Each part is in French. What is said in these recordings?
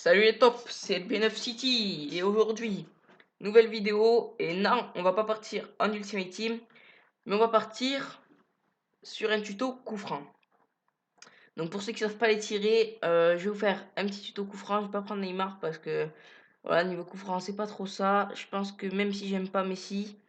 Salut les tops, c'est LB9 City et aujourd'hui, nouvelle vidéo et non, on va pas partir en Ultimate Team, mais on va partir sur un tuto coup franc. Donc pour ceux qui savent pas les tirer, je vais vous faire un petit tuto coup franc, je vais pas prendre Neymar parce que voilà, niveau coup franc, c'est pas trop ça. Je pense que même si j'aime pas Messi,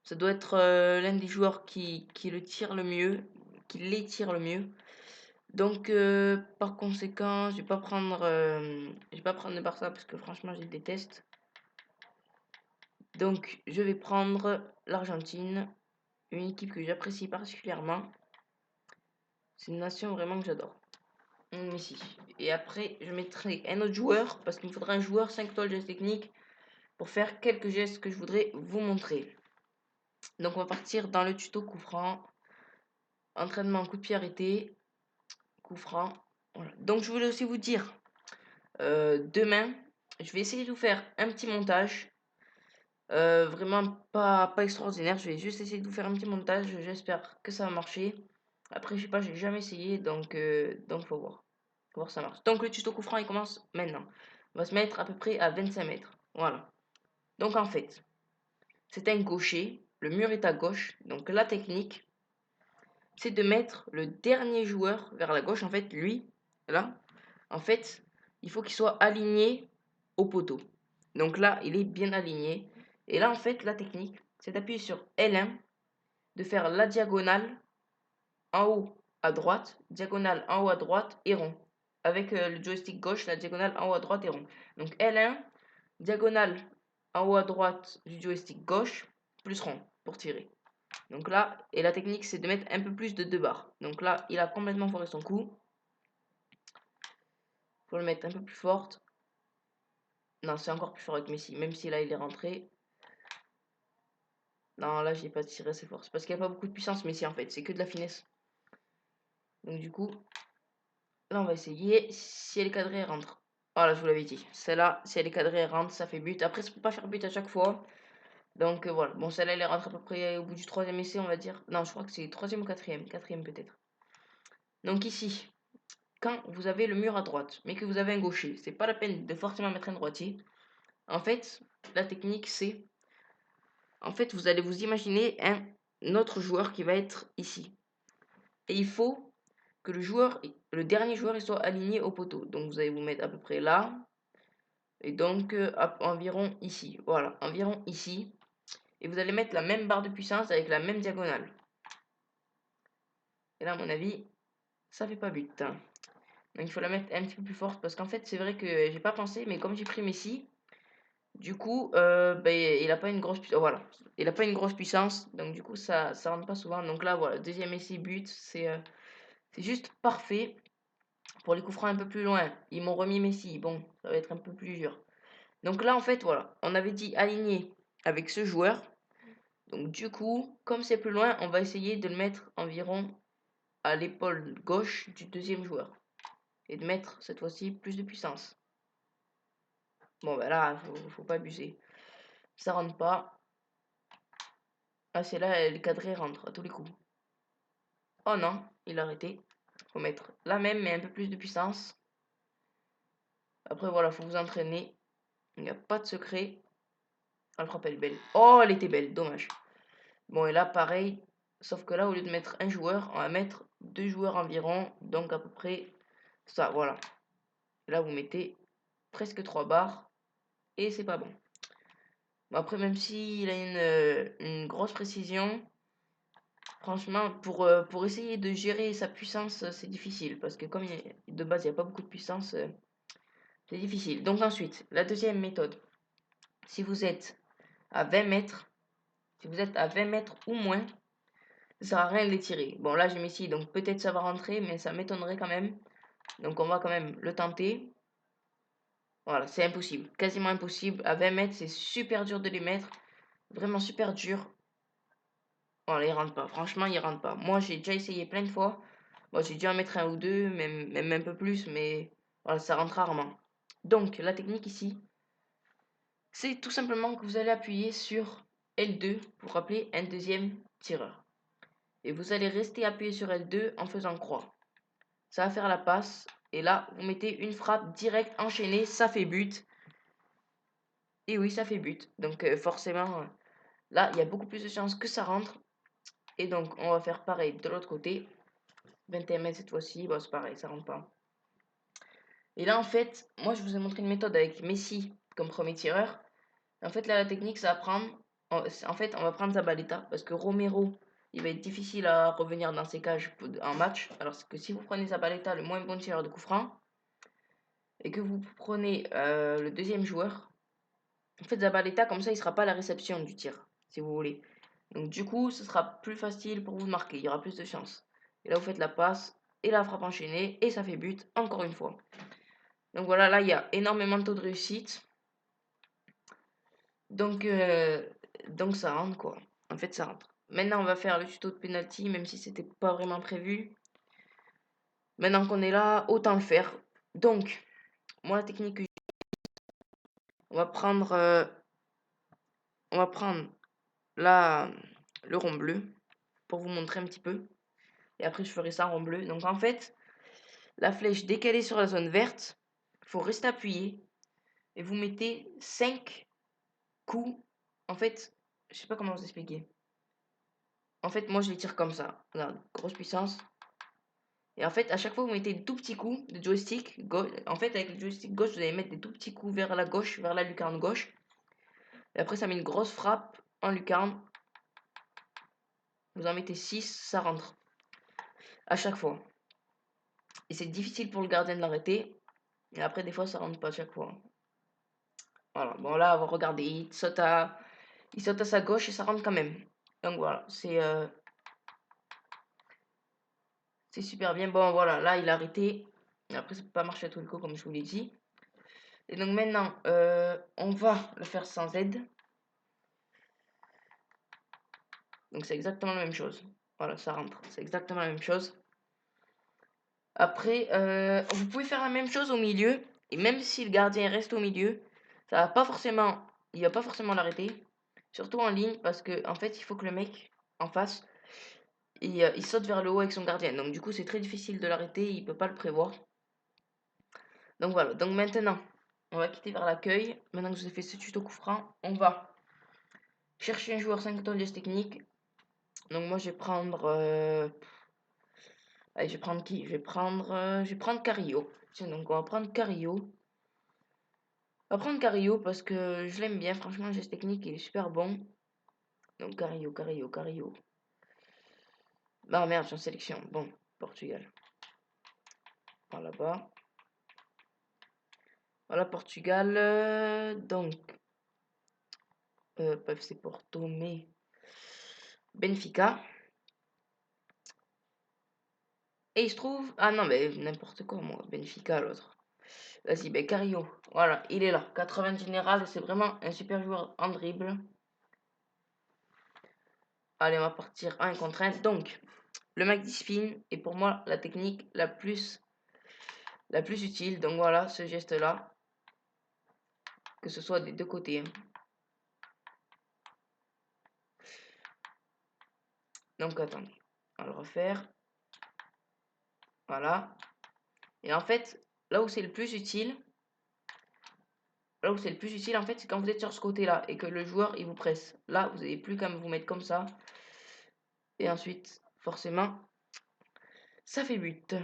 ça doit être l'un des joueurs qui le tire le mieux, qui les tire le mieux. Donc par conséquent, je vais pas prendre le Barça parce que franchement, je les déteste. Donc, je vais prendre l'Argentine, une équipe que j'apprécie particulièrement. C'est une nation vraiment que j'adore. Messi. Et après, je mettrai un autre joueur, parce qu'il me faudra un joueur 5 étoiles geste technique pour faire quelques gestes que je voudrais vous montrer. Donc, on va partir dans le tuto coup franc. Entraînement coup de pied arrêté, coup franc. Voilà. Donc, je voulais aussi vous dire, demain, je vais essayer de vous faire un petit montage. Vraiment pas extraordinaire, je vais juste essayer de vous faire un petit montage, j'espère que ça va marcher. Après, je sais pas, j'ai jamais essayé, donc faut voir. Faut voir si ça marche. Donc le tuto coup franc, il commence maintenant. On va se mettre à peu près à 25 mètres. Voilà. Donc en fait, c'est un gaucher, le mur est à gauche, donc la technique, c'est de mettre le dernier joueur vers la gauche. En fait, lui, là, en fait, il faut qu'il soit aligné au poteau. Donc là, il est bien aligné. Et là, en fait, la technique, c'est d'appuyer sur L1, de faire la diagonale en haut à droite, diagonale en haut à droite et rond. Avec le joystick gauche, la diagonale en haut à droite et rond. Donc L1, diagonale en haut à droite du joystick gauche, plus rond pour tirer. Donc là, et la technique, c'est de mettre un peu plus de 2 barres. Donc là, il a complètement foiré son coup. Faut le mettre un peu plus forte. Non, c'est encore plus fort avec Messi, même si là, il est rentré. Non, là, j'ai pas tiré assez fort. C'est parce qu'il n'y a pas beaucoup de puissance, Messi, en fait. C'est que de la finesse. Donc du coup, là, on va essayer. Si elle est cadrée, elle rentre. Voilà, je vous l'avais dit. Celle-là, si elle est cadrée, elle rentre, ça fait but. Après, ça peut pas faire but à chaque fois. Donc voilà. Bon, celle-là, elle rentre à peu près au bout du troisième essai, on va dire. Non, je crois que c'est troisième ou quatrième. Quatrième peut-être. Donc ici, quand vous avez le mur à droite, mais que vous avez un gaucher, c'est pas la peine de forcément mettre un droitier. En fait, la technique, c'est... En fait, vous allez vous imaginer un autre joueur qui va être ici. Et il faut que le dernier joueur, il soit aligné au poteau. Donc vous allez vous mettre à peu près là. Et donc environ ici. Voilà, environ ici. Et vous allez mettre la même barre de puissance avec la même diagonale. Et là, à mon avis, ça fait pas but, hein. Donc il faut la mettre un petit peu plus forte parce qu'en fait, c'est vrai que j'ai pas pensé, mais comme j'ai pris Messi, du coup, il a pas une grosse puissance. Voilà, il a pas une grosse puissance, donc du coup, ça rentre pas souvent. Donc là, voilà, deuxième Messi but, c'est juste parfait. Pour les coups francs un peu plus loin, ils m'ont remis Messi. Bon, ça va être un peu plus dur. Donc là, en fait, voilà, on avait dit aligné avec ce joueur. Donc du coup, comme c'est plus loin, on va essayer de le mettre environ à l'épaule gauche du deuxième joueur. Et de mettre cette fois-ci plus de puissance. Bon ben là, faut pas abuser. Ça rentre pas. Ah c'est là, le cadré rentre à tous les coups. Oh non, il a arrêté. Faut mettre la même mais un peu plus de puissance. Après voilà, faut vous entraîner. Il n'y a pas de secret. Ah, la frappe elle est belle. Oh elle était belle, dommage. Bon et là pareil, sauf que là au lieu de mettre un joueur, on va mettre deux joueurs environ. Donc à peu près ça, voilà. Là vous mettez presque 3 barres. Et c'est pas bon. Bon, après même s'il a une grosse précision, franchement pour essayer de gérer sa puissance c'est difficile. Parce que comme de base il n'y a pas beaucoup de puissance, c'est difficile. Donc ensuite, la deuxième méthode. Si vous êtes à 20 mètres, si vous êtes à 20 mètres ou moins, ça sert à rien de les tirer. Bon là j'ai mis ici, donc peut-être ça va rentrer, mais ça m'étonnerait quand même. Donc on va quand même le tenter. Voilà, c'est impossible, quasiment impossible. À 20 mètres, c'est super dur de les mettre. Vraiment super dur. Voilà, il rentre pas. Franchement, il rentre pas. Moi, j'ai déjà essayé plein de fois. Bon, j'ai dû en mettre un ou deux, même un peu plus, mais voilà, ça rentre rarement. Donc, la technique ici, c'est tout simplement que vous allez appuyer sur L2 pour appeler un deuxième tireur. Et vous allez rester appuyé sur L2 en faisant croix. Ça va faire la passe Et là, vous mettez une frappe directe enchaînée, ça fait but. Et oui, ça fait but. Donc forcément, là, il y a beaucoup plus de chances que ça rentre. Et donc, on va faire pareil de l'autre côté. 21 mètres cette fois-ci, bon, c'est pareil, ça rentre pas. Et là, en fait, moi, je vous ai montré une méthode avec Messi comme premier tireur. En fait, là, la technique, ça va prendre. En fait, on va prendre Zabaleta parce que Romero, il va être difficile à revenir dans ses cages en match. Alors que si vous prenez Zabaleta, le moins bon tireur de coup franc, et que vous prenez le deuxième joueur, en fait, Zabaleta, comme ça, il sera pas à la réception du tir, si vous voulez. Donc, du coup, ce sera plus facile pour vous de marquer. Il y aura plus de chances. Et là, vous faites la passe et la frappe enchaînée et ça fait but, encore une fois. Donc voilà, là, il y a énormément de taux de réussite. Donc, donc ça rentre, quoi. En fait, ça rentre. Maintenant, on va faire le tuto de penalty, même si c'était pas vraiment prévu. Maintenant qu'on est là, autant le faire. Donc, moi, la technique que on va prendre, là le rond bleu pour vous montrer un petit peu. Et après, je ferai ça en rond bleu. Donc, en fait, la flèche, dès qu'elle est sur la zone verte, il faut rester appuyé et vous mettez 5 coups. En fait, je sais pas comment vous expliquer. En fait, moi, je les tire comme ça. Regarde, grosse puissance. Et en fait, à chaque fois, vous mettez des tout petits coups de joystick gauche. En fait, avec le joystick gauche, vous allez mettre des tout petits coups vers la gauche, vers la lucarne gauche. Et après, ça met une grosse frappe en lucarne. Vous en mettez 6, ça rentre. À chaque fois. Et c'est difficile pour le gardien de l'arrêter. Et après, des fois, ça rentre pas à chaque fois. Voilà. Bon, là, regardez, il saute à sa gauche et ça rentre quand même. Donc voilà, c'est super bien. Bon, voilà, là, il a arrêté. Et après, ça peut pas marcher à tout le coup, comme je vous l'ai dit. Et donc maintenant, on va le faire sans aide. Donc c'est exactement la même chose. Voilà, ça rentre. C'est exactement la même chose. Après, vous pouvez faire la même chose au milieu. Et même si le gardien reste au milieu, ça va pas forcément, il va pas forcément l'arrêter. Surtout en ligne, parce que en fait, il faut que le mec en face, il saute vers le haut avec son gardien. Donc du coup, c'est très difficile de l'arrêter. Il peut pas le prévoir. Donc voilà. Donc maintenant, on va quitter vers l'accueil. Maintenant que je vous ai fait ce tuto coup franc, on va chercher un joueur 5 étoiles de technique. Donc moi, je vais prendre. Allez, je vais prendre qui? Je vais prendre Carillo. Tiens, donc on va prendre Carillo. On va prendre Carillo parce que je l'aime bien. Franchement, le geste technique, il est super bon. Donc Carillo, Carillo, Carillo. Ah merde, je suis en sélection. Bon, Portugal. Par là-bas. Voilà, Portugal. Donc, pas FC Porto, mais Benfica. Et il se trouve. Ah non, mais n'importe quoi, moi. Benfica, l'autre. Vas-y, ben Carillo. Voilà, il est là. 80 général, c'est vraiment un super joueur en dribble. Allez, on va partir 1 contre 1. Donc, le MACD spin est pour moi la technique la plus utile. Donc voilà, ce geste-là. Que ce soit des deux côtés. Donc attendez, on va le refaire. Voilà. Et en fait, là où c'est le plus utile, en fait, c'est quand vous êtes sur ce côté-là et que le joueur, il vous presse. Là, vous n'avez plus qu'à vous mettre comme ça. Et ensuite, forcément, ça fait but.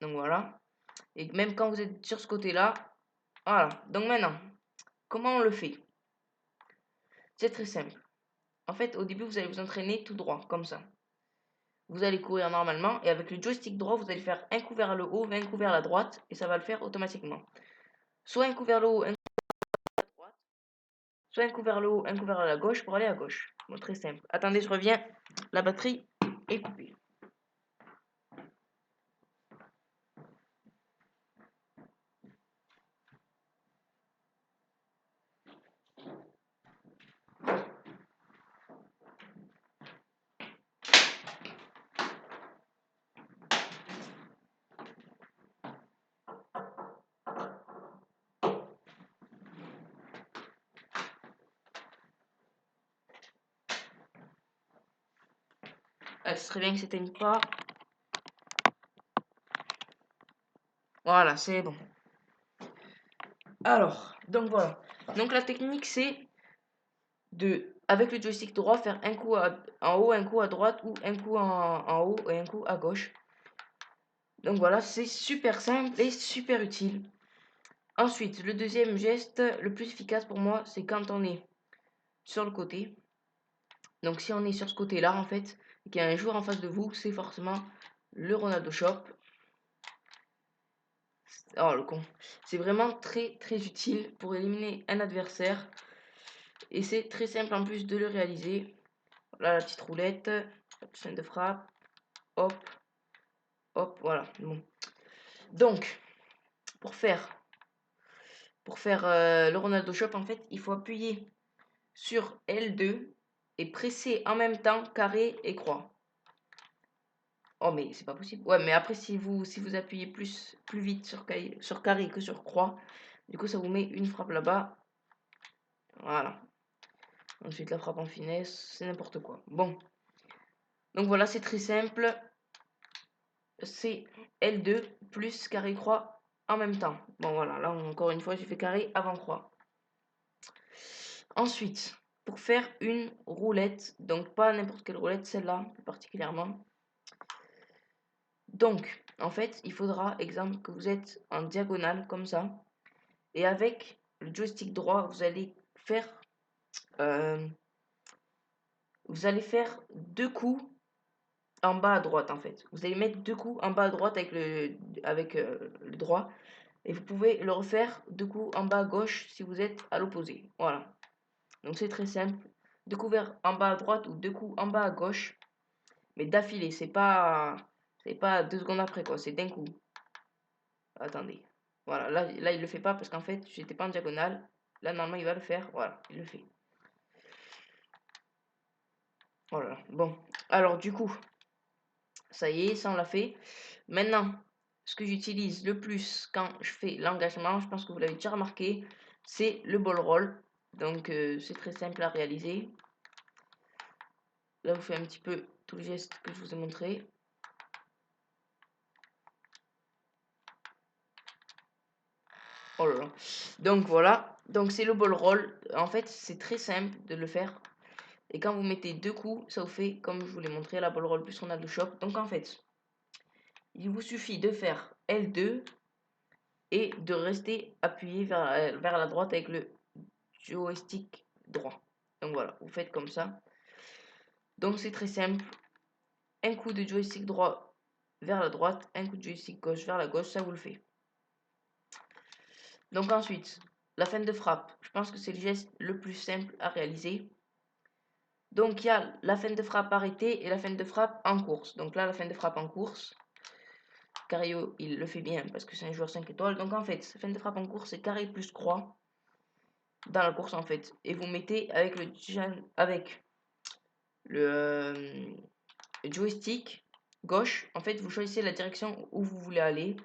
Donc voilà. Et même quand vous êtes sur ce côté-là, voilà. Donc maintenant, comment on le fait? C'est très simple. En fait, au début, vous allez vous entraîner tout droit, comme ça. Vous allez courir normalement et avec le joystick droit, vous allez faire un coup vers le haut, un coup vers la droite et ça va le faire automatiquement. Soit un coup vers le haut, un coup vers la droite, soit un coup vers le haut, un coup vers la gauche pour aller à gauche. Bon, très simple. Attendez, je reviens. La batterie est coupée. Ce serait bien que c'était une pas. Voilà, c'est bon. Alors, donc voilà. Donc la technique, c'est de, avec le joystick droit, faire un coup en haut, un coup à droite, ou un coup en haut et un coup à gauche. Donc voilà, c'est super simple et super utile. Ensuite, le deuxième geste, le plus efficace pour moi, c'est quand on est sur le côté. Donc si on est sur ce côté-là, en fait, et qu'il y a un joueur en face de vous, c'est forcément le Ronaldo Shop. Oh le con. C'est vraiment très très utile pour éliminer un adversaire. Et c'est très simple en plus de le réaliser. Là, la petite roulette, la petite chaîne de frappe. Hop, hop, voilà. Bon. Donc, pour faire, le Ronaldo Shop, en fait, il faut appuyer sur L2 et presser en même temps carré et croix. Oh mais c'est pas possible. Ouais, mais après si vous appuyez plus vite sur carré que sur croix, du coup ça vous met une frappe là-bas. Voilà. Ensuite la frappe en finesse, c'est n'importe quoi. Bon. Donc voilà, c'est très simple. C'est L2 plus carré croix en même temps. Bon voilà, là encore une fois, j'ai fait carré avant croix. Ensuite, pour faire une roulette, donc pas n'importe quelle roulette, celle-là plus particulièrement. Donc, en fait, il faudra, exemple, que vous êtes en diagonale comme ça. Et avec le joystick droit, euh, vous allez faire deux coups en bas à droite en fait. Vous allez mettre deux coups en bas à droite avec le droit. Et vous pouvez le refaire deux coups en bas à gauche si vous êtes à l'opposé. Voilà. Donc c'est très simple. Deux coups en bas à droite ou deux coups en bas à gauche. Mais d'affilée, c'est pas 2 secondes après quoi, c'est d'un coup. Attendez. Voilà, là il le fait pas parce qu'en fait j'étais pas en diagonale. Là normalement il va le faire. Voilà, il le fait. Voilà. Bon. Alors du coup, ça y est, ça on l'a fait. Maintenant, ce que j'utilise le plus quand je fais l'engagement, je pense que vous l'avez déjà remarqué, c'est le ball roll. Donc c'est très simple à réaliser. Là, vous faites un petit peu tous les gestes que je vous ai montrés. Oh là là. Donc voilà. Donc c'est le ball roll. En fait, c'est très simple de le faire. Et quand vous mettez deux coups, ça vous fait, comme je vous l'ai montré, la ball roll plus Ronaldo Shop. Donc en fait, il vous suffit de faire L2 et de rester appuyé vers la droite avec le joystick droit. Donc voilà, vous faites comme ça. Donc c'est très simple. Un coup de joystick droit vers la droite, un coup de joystick gauche vers la gauche, ça vous le fait. Donc ensuite, la fin de frappe. Je pense que c'est le geste le plus simple à réaliser. Donc il y a la fin de frappe arrêtée et la fin de frappe en course. Donc là, la fin de frappe en course. Cario, il le fait bien parce que c'est un joueur 5 étoiles. Donc en fait, fin de frappe en course, c'est carré plus croix dans la course en fait. Et vous mettez avec le joystick gauche. En fait, vous choisissez la direction où vous voulez aller.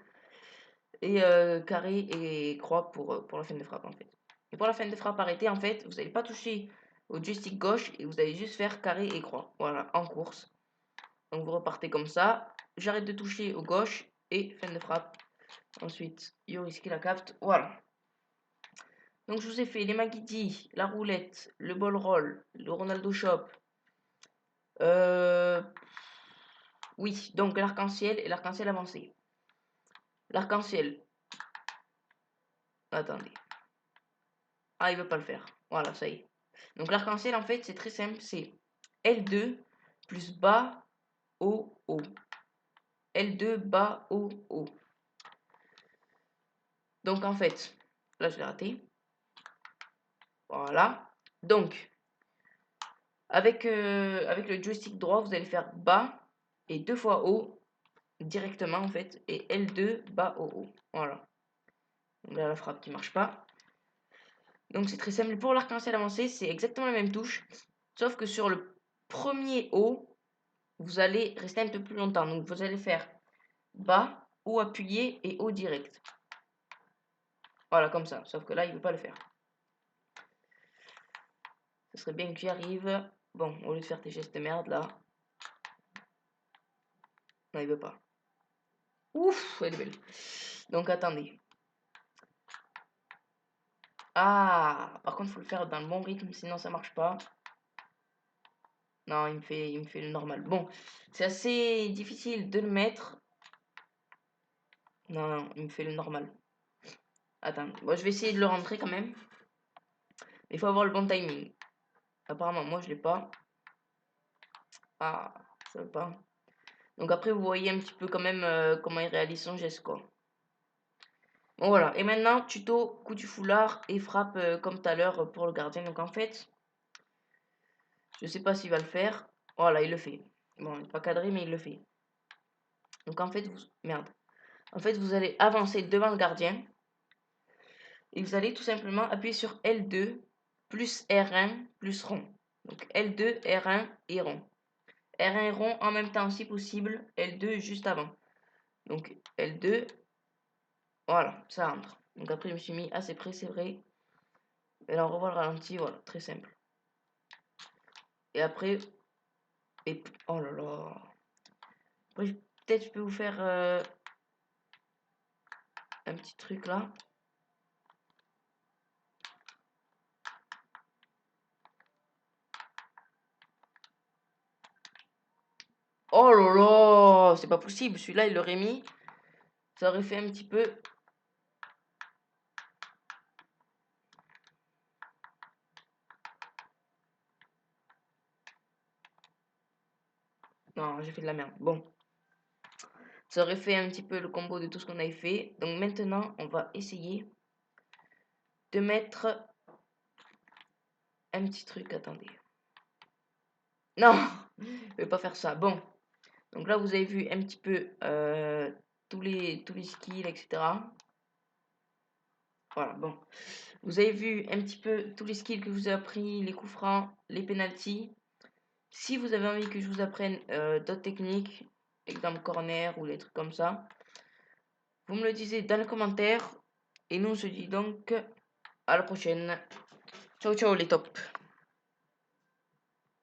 Et carré et croix pour la fin de frappe en fait. Et pour la fin de frappe arrêtée, en fait, vous n'allez pas toucher au joystick gauche et vous allez juste faire carré et croix. Voilà, en course. Donc vous repartez comme ça. J'arrête de toucher au gauche et fin de frappe. Ensuite, Yoris qui la capte. Voilà. Donc je vous ai fait les Maguidi, la roulette, le ball roll, le Ronaldo Shop. Oui, donc l'arc-en-ciel et l'arc-en-ciel avancé. L'arc-en-ciel. Attendez. Ah, il veut pas le faire. Voilà, ça y est. Donc l'arc-en-ciel, en fait, c'est très simple. C'est L2 plus bas, haut, haut. L2, bas, haut, haut. Donc en fait, là, je l'ai raté. Voilà. Donc, avec le joystick droit, vous allez faire bas et 2 fois haut directement, en fait. Et L2, bas, haut, haut. Voilà. Donc là, la frappe qui marche pas. Donc c'est très simple. Pour l'arc-en-ciel avancé, c'est exactement la même touche. Sauf que sur le premier haut, vous allez rester un peu plus longtemps. Donc vous allez faire bas, haut appuyé et haut direct. Voilà, comme ça. Sauf que là, il ne veut pas le faire. Ce serait bien que j'y arrive. Bon, au lieu de faire tes gestes de merde, là. Non, il veut pas. Ouf, elle est belle. Donc attendez. Ah, par contre, faut le faire dans le bon rythme, sinon ça marche pas. Non, il me fait le normal. Bon, c'est assez difficile de le mettre. Non, non, il me fait le normal. Attends, bon, je vais essayer de le rentrer quand même. Il faut avoir le bon timing. Apparemment, moi, je l'ai pas. Ah, ça veut pas. Donc après, vous voyez un petit peu quand même comment il réalise son geste, quoi. Bon, voilà. Et maintenant, tuto, coup du foulard et frappe comme tout à l'heure pour le gardien. Donc en fait, je sais pas s'il va le faire. Voilà, il le fait. Bon, il n'est pas cadré, mais il le fait. Donc en fait, vous... Merde. En fait, vous allez avancer devant le gardien. Et vous allez tout simplement appuyer sur L2 plus R1 plus rond. Donc L2, R1 et rond. R1 et rond en même temps si possible. L2 juste avant. Donc L2, voilà, ça rentre. Donc après, je me suis mis assez près, c'est vrai. Et là, on revoit le ralenti, voilà, très simple. Et après, oh là là. Après, peut-être je peux vous faire un petit truc là. Oh là là, c'est pas possible. Celui-là, il l'aurait mis. Ça aurait fait un petit peu. Non, j'ai fait de la merde. Bon. Ça aurait fait un petit peu le combo de tout ce qu'on avait fait. Donc maintenant, on va essayer de mettre un petit truc. Attendez. Non, je vais pas faire ça. Bon. Donc là, vous avez vu un petit peu tous les skills, etc. Voilà, bon. Vous avez vu un petit peu tous les skills que je vous ai appris, les coups francs, les penalties. Si vous avez envie que je vous apprenne d'autres techniques, exemple corner ou des trucs comme ça, vous me le disiez dans les commentaires. Et nous, on se dit donc à la prochaine. Ciao, ciao les tops.